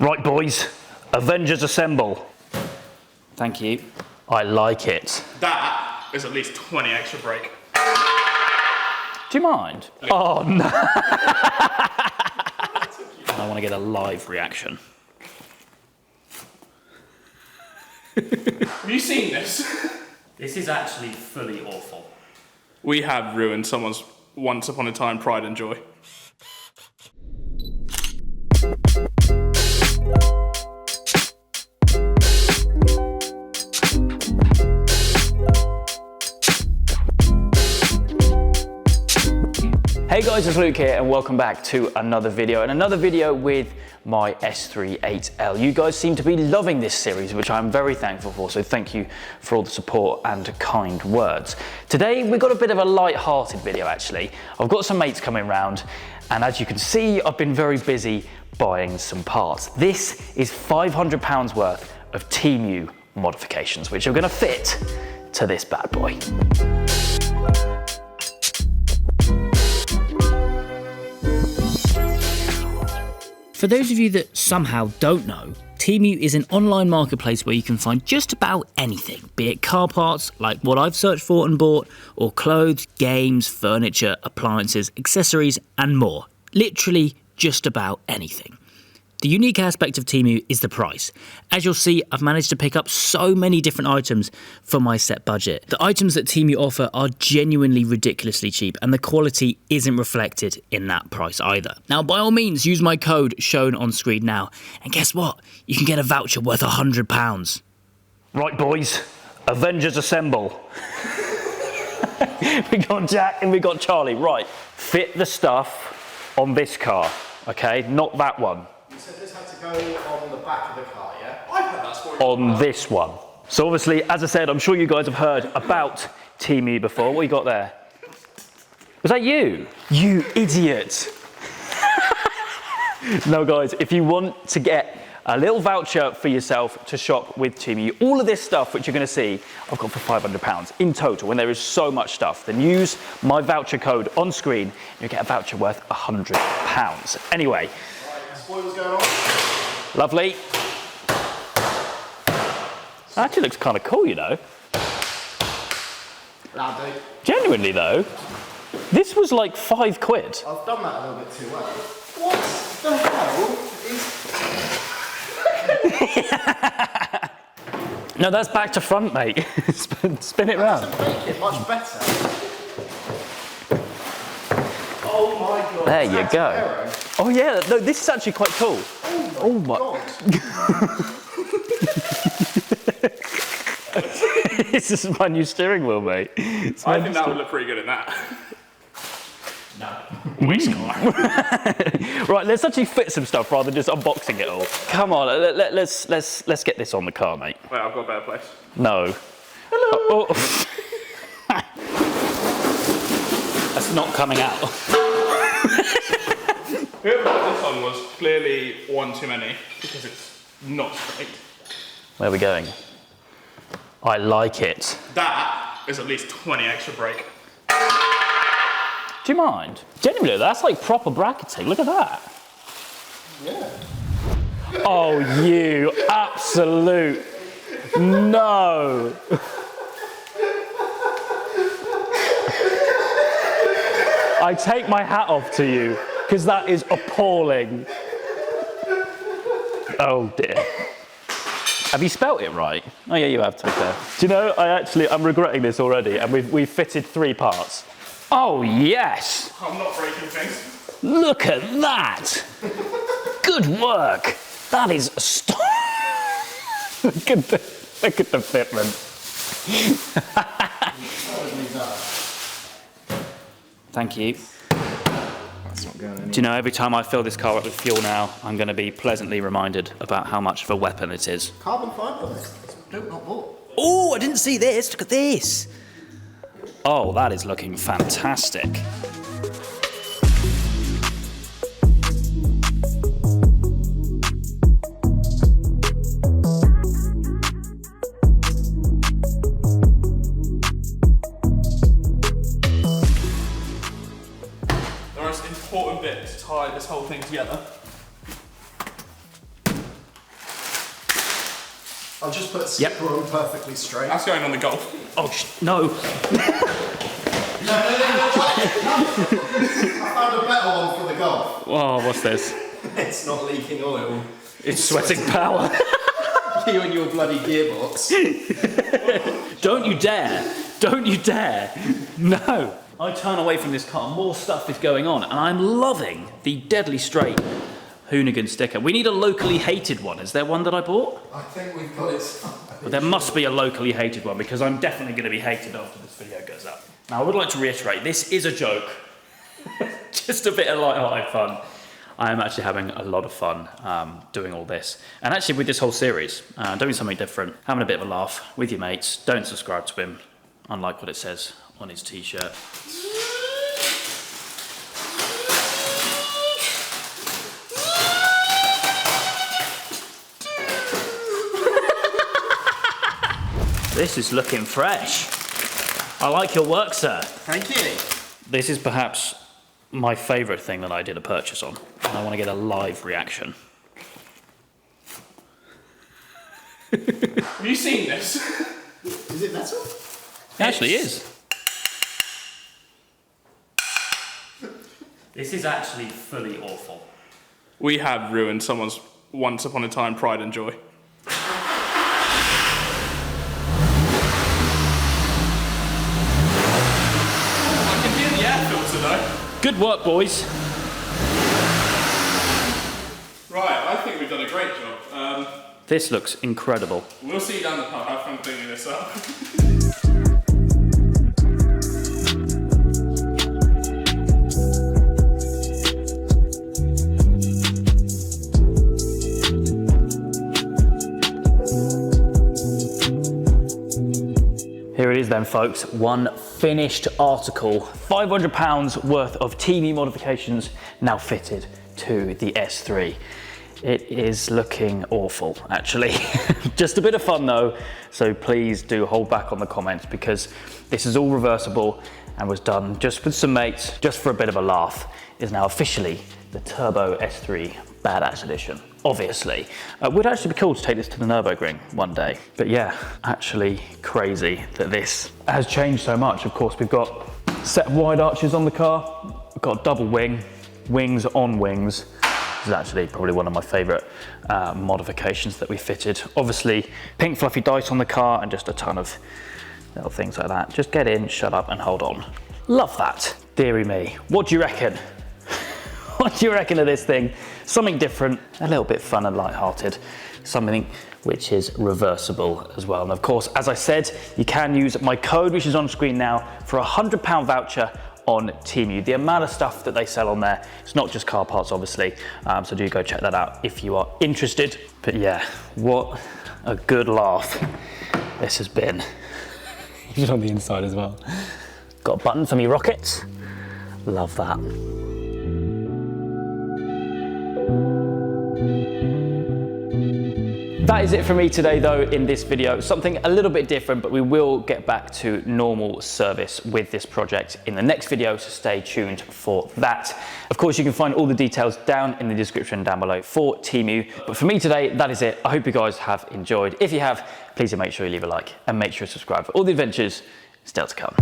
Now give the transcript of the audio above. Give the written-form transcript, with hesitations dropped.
Right, boys, Avengers assemble. Thank you. I like it. That is at least 20 extra brake. Do you mind? Oh, no. I want to get a live reaction. Have you seen this? This is actually fully awful. We have ruined someone's once upon a time pride and joy. Hey guys, it's Luke here and welcome back to another video with my S38L. You guys seem to be loving this series, which I'm very thankful for, so thank you for all the support and kind words. Today we've got a bit of a light-hearted video actually. I've got some mates coming round and as you can see I've been very busy buying some parts. This is £500 worth of Temu modifications which are going to fit to this bad boy. For those of you that somehow don't know, Temu is an online marketplace where you can find just about anything, be it car parts, like what I've searched for and bought, or clothes, games, furniture, appliances, accessories, and more. Literally just about anything. The unique aspect of Temu is the price. As you'll see, I've managed to pick up so many different items for my set budget. The items that Temu offer are genuinely ridiculously cheap and the quality isn't reflected in that price either. Now, by all means, use my code shown on screen now. And guess what? You can get a voucher worth £100. Right boys, Avengers assemble. We got Jack and we got Charlie. Right, fit the stuff on this car, okay? Not that one. So this had to go on the back of the car, yeah? I've heard that story. On this one. So obviously, as I said, I'm sure you guys have heard about Temu before. What you got there? Was that you? You idiot. No guys, if you want to get a little voucher for yourself to shop with Temu, all of this stuff which you're going to see, I've got for £500 in total, when there is so much stuff, then use my voucher code on screen and you'll get a voucher worth £100. Anyway. Spoilers going on. Lovely. Actually looks kind of cool, you know. Laddie. Genuinely though, this was like £5. I've done that a little bit too well. What the hell is... No, that's back to front, mate. Spin it round. That doesn't make it much better. Oh my god. There you go. Arrow. Oh yeah, no, this is actually quite cool. Oh my god. This is my new steering wheel, mate. I think that would look pretty good in that. No. Waste car. Right, let's actually fit some stuff rather than just unboxing it all. Come on, let's get this on the car, mate. Wait, I've got a better place. No. Hello. Oh. That's not coming out. Whoever put this on was clearly one too many because it's not straight. Where are we going? I like it. That is at least 20 extra brake. Do you mind? Genuinely, that's like proper bracketing. Look at that. Yeah. Oh, you absolute no. I take my hat off to you because that is appalling. Oh dear. Have you spelt it right? Oh yeah, you have, to be fair. Do you know, I'm regretting this already, and we've fitted 3 parts. Oh yes! I'm not breaking things. Look at that! Good work! That is look at the fitment. Thank you. That's not going anywhere. Do you know, every time I fill this car up with fuel now, I'm going to be pleasantly reminded about how much of a weapon it is. Carbon fibre. Nope, not bought. Oh, I didn't see this. Look at this. Oh, that is looking fantastic. The most important bit to tie this whole thing together I'll just put skipper on perfectly straight. That's going on the Golf. Oh, no. No. I found a better one for the Golf. Oh, what's this? It's not leaking oil. It's sweating power. You and your bloody gearbox. Don't you dare. Don't you dare. No. I turn away from this car, more stuff is going on, and I'm loving the deadly straight Hoonigan sticker. We need a locally hated one. Is there one that I bought? I think we've got it. But there must be a locally hated one, because I'm definitely going to be hated after this video goes up. Now, I would like to reiterate, this is a joke. Just a bit of light-hearted fun. I am actually having a lot of fun doing all this. And actually with this whole series, doing something different, having a bit of a laugh with your mates. Don't subscribe to him, unlike what it says on his t-shirt. This is looking fresh. I like your work, sir. Thank you. This is perhaps my favourite thing that I did a purchase on. And I want to get a live reaction. Have you seen this? Is it metal? It actually is. This is actually fully awful. We have ruined someone's once upon a time pride and joy. I can hear the air filter though. Good work, boys. Right, I think we've done a great job. This looks incredible. We'll see you down the pub. Have fun cleaning this up. Here it is then, folks. One finished article. £500 worth of Temu modifications now fitted to the S3. It is looking awful, actually. Just a bit of fun though, so please do hold back on the comments, because this is all reversible and was done just with some mates, just for a bit of a laugh. Is now officially the Turbo S3 Badass Edition. Obviously. Would actually be cool to take this to the Nürburgring one day. But yeah, actually crazy that this has changed so much. Of course, we've got a set of wide arches on the car, we've got double wings on wings. This is actually probably one of my favourite modifications that we fitted. Obviously, pink fluffy dice on the car and just a ton of little things like that. Just get in, shut up and hold on. Love that. Deary me. What do you reckon? What do you reckon of this thing? Something different, a little bit fun and light-hearted. Something which is reversible as well. And of course, as I said, you can use my code, which is on screen now, for a £100 voucher on Temu. The amount of stuff that they sell on there, it's not just car parts, obviously. So do go check that out if you are interested. But yeah, what a good laugh this has been. Even on the inside as well. Got a button for me rockets. Love that. That is it for me today though in this video. Something a little bit different, but we will get back to normal service with this project in the next video, so stay tuned for that. Of course, you can find all the details down in the description down below for Temu. But for me today, that is it. I hope you guys have enjoyed. If you have, please do make sure you leave a like and make sure you subscribe for all the adventures still to come.